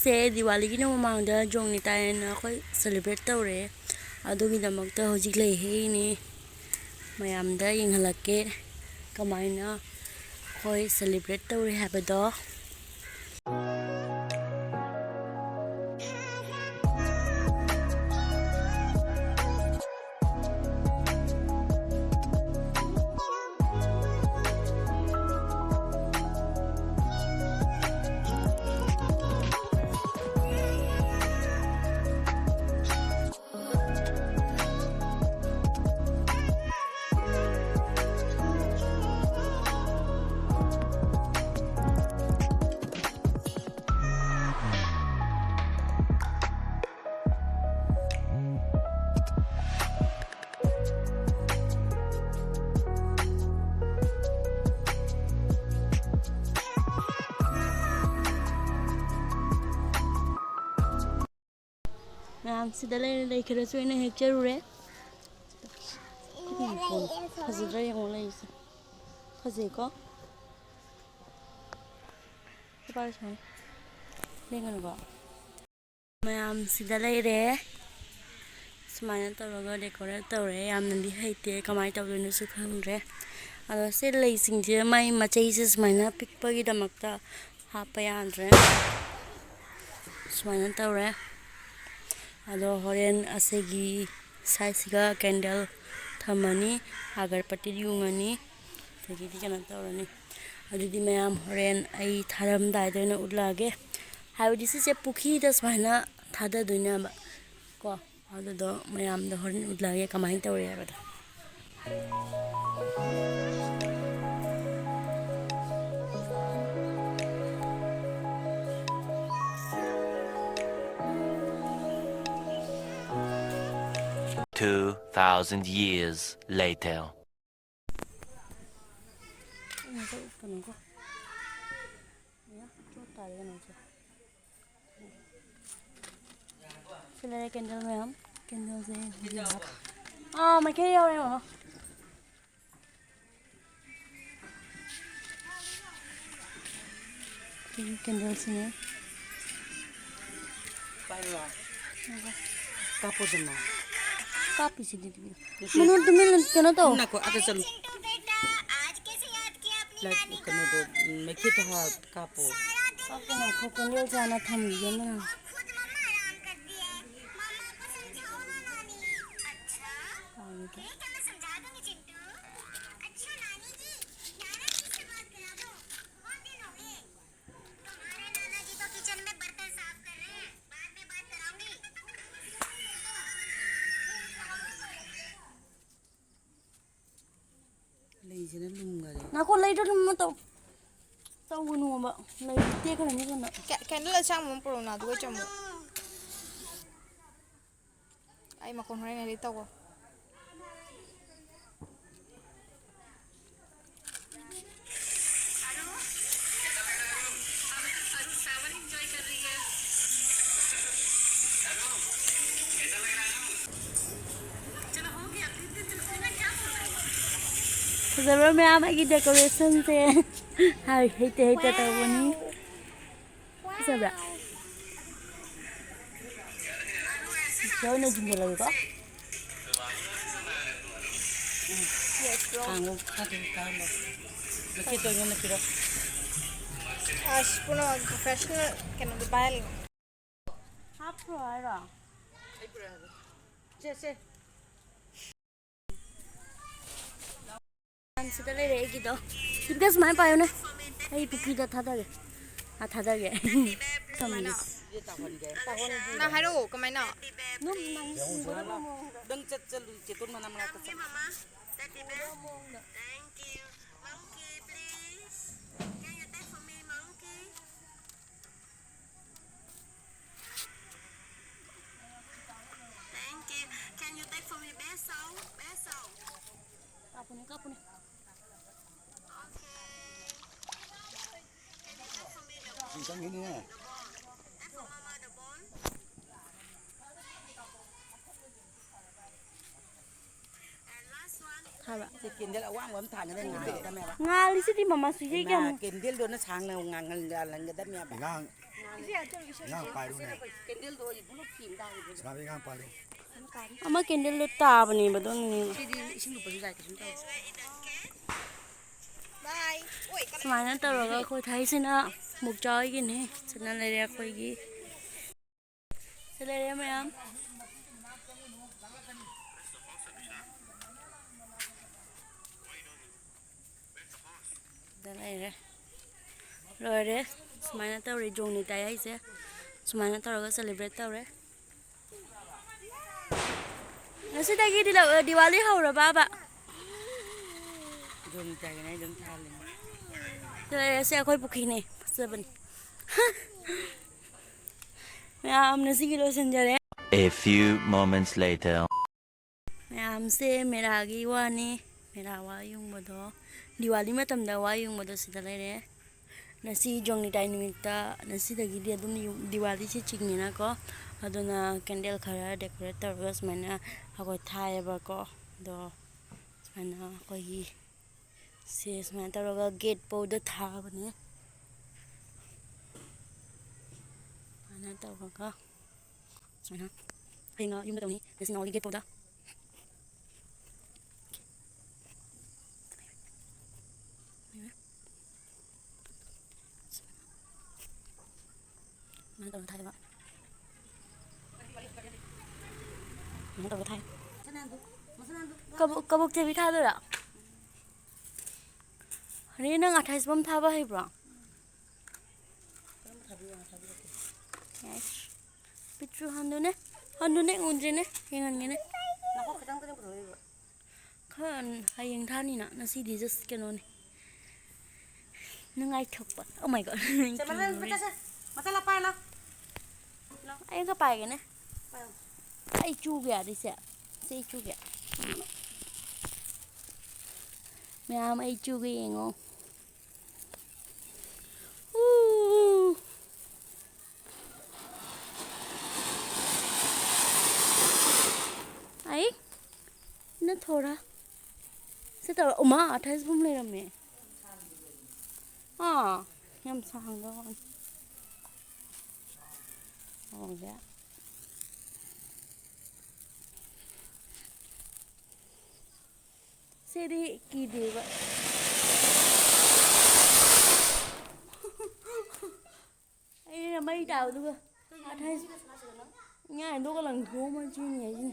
ꯉꯁꯤꯁꯦ ꯗꯤꯋꯥꯂꯤꯒꯤ ꯃꯃꯥꯡꯗ ꯖꯣꯡꯅꯤꯇꯥꯏꯅ ꯑꯩꯈꯣꯏ ꯁꯦꯂꯦꯕ꯭ꯔꯦꯠ ꯇꯧꯔꯦ ꯑꯗꯨꯒꯤꯗꯃꯛꯇ ꯍꯧꯖꯤꯛ ꯂꯩꯍꯩꯅꯤ ꯃꯌꯥꯝꯗ ꯌꯦꯡꯍꯜꯂꯛꯀꯦ ꯀꯃꯥꯏꯅ ꯑꯩꯈꯣꯏ ꯁꯦꯂꯦꯕ꯭ꯔꯦꯠ ꯇꯧꯔꯦ ꯍꯥꯏꯕꯗꯣ ꯃꯌꯥꯝ ꯁꯤꯗ ꯂꯩꯈꯔꯁꯨ ꯑꯩꯅ ꯍꯦꯛꯆꯔꯨꯔꯦ ꯐꯖꯗ꯭ꯔꯥ ꯌꯦꯡꯉꯣ ꯂꯩꯔꯤꯁꯦ ꯐꯖꯩꯀꯣ ꯂꯦꯡꯒꯅꯨꯀꯣ ꯃꯌꯥꯝ ꯁꯤꯗ ꯂꯩꯔꯦ ꯁꯨꯃꯥꯏꯅ ꯇꯧꯔꯒ ꯗꯦꯀꯣꯔꯦꯠ ꯇꯧꯔꯦ ꯌꯥꯝꯅꯗꯤ ꯍꯩꯇꯦ ꯀꯃꯥꯏꯅ ꯇꯧꯗꯣꯏꯅꯣꯁꯨ ꯈꯪꯗ꯭ꯔꯦ ꯑꯗꯣ ꯁꯤ ꯂꯩꯁꯤꯡꯁꯦ ꯃꯥꯏ ꯃꯆꯩꯁꯦ ꯁꯨꯃꯥꯏꯅ ꯄꯤꯛꯄꯒꯤꯗꯃꯛꯇ ꯍꯥꯞꯄ ꯌꯥꯗ꯭ꯔꯦ ꯁꯨꯃꯥꯏꯅ ꯇꯧꯔꯦ ꯑꯗꯣ ꯍꯣꯔꯦꯟ ꯑꯁꯤꯒꯤ ꯁꯥꯏꯠꯁꯤꯒ ꯀꯦꯟꯗꯜ ꯊꯝꯃꯅꯤ ꯑꯒꯔꯕꯇꯤ ꯌꯨꯡꯉꯅꯤ ꯑꯗꯒꯤꯗꯤ ꯀꯩꯅꯣ ꯇꯧꯔꯅꯤ ꯑꯗꯨꯗꯤ ꯃꯌꯥꯝ ꯍꯣꯔꯦꯟ ꯑꯩ ꯊꯥꯔꯝꯗꯥꯏꯗ ꯑꯣꯏꯅ ꯎꯠꯂꯛꯑꯒꯦ ꯍꯥꯏꯕꯗꯤ ꯁꯤꯁꯦ ꯄꯨꯈ꯭ꯔꯤꯗ ꯁꯨꯃꯥꯏꯅ ꯊꯥꯗꯗꯣꯏꯅꯦꯕ ꯀꯣ ꯑꯗꯨꯗꯣ ꯃꯌꯥꯝꯗ ꯍꯣꯔꯦꯟ ꯎꯠꯂꯛꯑꯒꯦ ꯀꯃꯥꯏꯅ ꯇꯧꯔꯦ ꯍꯥꯏꯕꯗꯣ $2,000 years later. ꯀꯦꯟꯗꯜ ꯃꯌꯥꯝ ꯀꯦꯟꯗꯜꯁꯦ ꯃꯥꯏꯀꯩ ꯌꯥꯎꯔꯦ ꯃꯃꯥ ꯀꯦꯟꯗꯜꯁꯤꯅꯦ Kapodana. ꯀꯥꯞꯄꯤꯁꯤꯗꯤ ꯃꯅꯣꯟ ꯇꯨꯃꯤꯟꯅ ꯀꯩꯅꯣ ꯇꯧ Nako, ate chalo. Like kano do, mekhi to ha kapo. ꯀꯦꯟꯗꯜꯁꯦ ꯍꯥꯟꯅ ꯊꯝꯈꯤꯒꯦ ꯃꯌꯥꯝ Leijana lumgare. ꯉꯥꯏꯈꯣ ꯂꯩꯗꯣ ꯇꯧꯒꯅꯨꯕ ꯂꯩ ꯇꯦꯛꯈ꯭ꯔꯅꯤ ꯀꯩꯅꯣ ꯀꯦꯟꯗꯜ ꯑꯁꯥꯡꯕ ꯑꯃ ꯄꯨꯔꯛꯎꯅ ꯑꯗꯨꯒ ꯆꯝꯃꯨ ꯑꯩ ꯃꯈꯣꯟ ꯍꯣꯔꯦꯟ ꯑꯦꯗꯤꯠ ꯇꯧꯀꯣ ꯐꯖꯕ꯭ꯔꯥ ꯃꯌꯥꯝ ꯑꯩꯒꯤ ꯗꯦꯀꯣꯔꯦꯁꯟꯁꯦ ꯍꯩꯇ ꯇꯧꯕꯅꯤ ꯐꯖꯕ꯭ꯔꯥ ꯂꯣꯏꯅ ꯆꯤꯡꯖꯜꯂꯒꯦꯀꯣ Yes, bro. Kango, ate kango. Mekhi to yun na piro. Puno professional kailangan bayal. ꯍꯥꯞꯄ꯭ꯔꯣ ꯍꯥꯏꯔꯣ Che. ꯁꯤꯗ ꯂꯩꯔꯦ ꯑꯩꯒꯤꯗꯣ ꯁꯤꯗ ꯁꯨꯃꯥꯏꯅ ꯄꯥꯏꯌꯨꯅꯦ ꯑꯩ ꯄꯨꯈ꯭ꯔꯤꯗ ꯊꯥꯗꯒꯦ ꯊꯝꯒꯦ Na haro, kamay na. ꯑꯗꯨꯝ ꯅꯪ Dang chalu chitun mana mana ka. Kapuni. Singkang ini ya. Kendel awang wam thang ngai ngai da me ba. Ngali sih di mama sih Nah, kendel do na sang na ngang ngal lan ga da me ba. Ngang. Ngang pai luôn này. Sao đi ngang pai luôn. เอามากินเดือดตาปนี่บ่ต้องนี่ บายโอ้ย สมัยนั้นตลอดก็คุยไทยสินะหมกจอยกินนี่ฉะนั้นเลยเรียกคุยกี้จะเลยเรียกไหมครับจะเลยเรียกเลยเรียกสมัยนั้นตลอดจงนิตายเสียสมัยนั้นตลอดก็ celebrate ตลอดนั่นสิได้กี่ดีแล้วดิวาลีเขาหรือเปล่าปะ Jongnitai cái này giống than lên. Đây xe khôi bục hình này, giờ bẩn. Mẹ am nó xin kilo sen đấy. A few moments later. Mẹ am xe mẹ đã ghi qua nè, mẹ đã qua dùng một đó. Diwali mà tầm đã qua dùng một đó xin đây đấy. Nó xin Jongnitai nimita, nó xin lagi dia tuh Diwali sih cingin na ko. Ada na candle khara decorator terus mana aku thai apa ko. Do mana aku hi. Sis mana taruh ke gate powder thah apa nih? Mana taruh ke? Mana? Hingga yung betul ni, nasi noli gate powder. Mana taruh thai apa? Mana taruh thai? Kabuk jadi thai tu tak? Hari ni nggak thai sebelum thai apa hari bro? Yes. Pitru handu ne unjri ne, yang ni ne. Kan hayang thani na nasi di just keno ne. Nengai thok pa. Oh my god. Masa lapar lah. Ayang ka pai ne? Ai chu gya di se. Se chu gya. Mẹ am ai chu gya ngo. Ai nó thora sẽ tao mà thấy bông lên rồi mẹ nhâm sang đó con dạ sẽ đi kỳ đi vậy đây là mây đào thôi thấy nhà nó có lần thú mà chi nhảy gì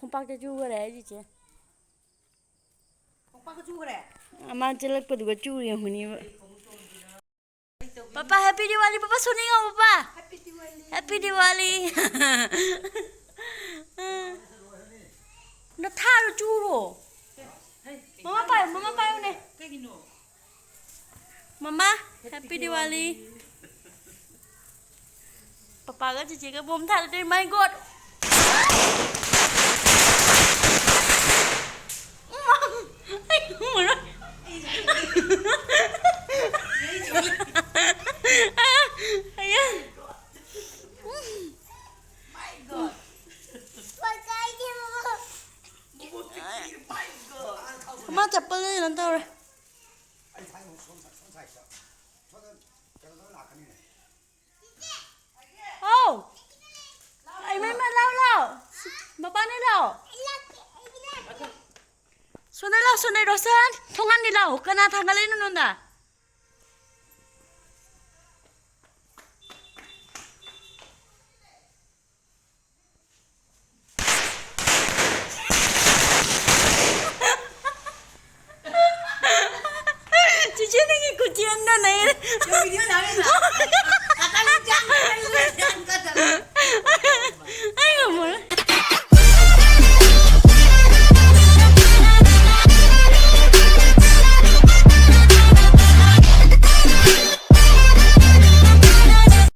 không bắt cho chú cái đấy gì chứ Không có chú cái này. mà chỉ là cái chú gì mà nhiều Papa happy Diwali Papa suning không Papa happy Diwali nó tha rồi chú rồi mama bay này Cái gì nữa? mama happy Diwali Papa cái chị cái bom tha rồi my god Mama chapal lên lần tao rồi. Oh, ai mấy lau. Papa này lau. Sunai lau, Rosan. Thongan di lau. Kena tanggalin nunda.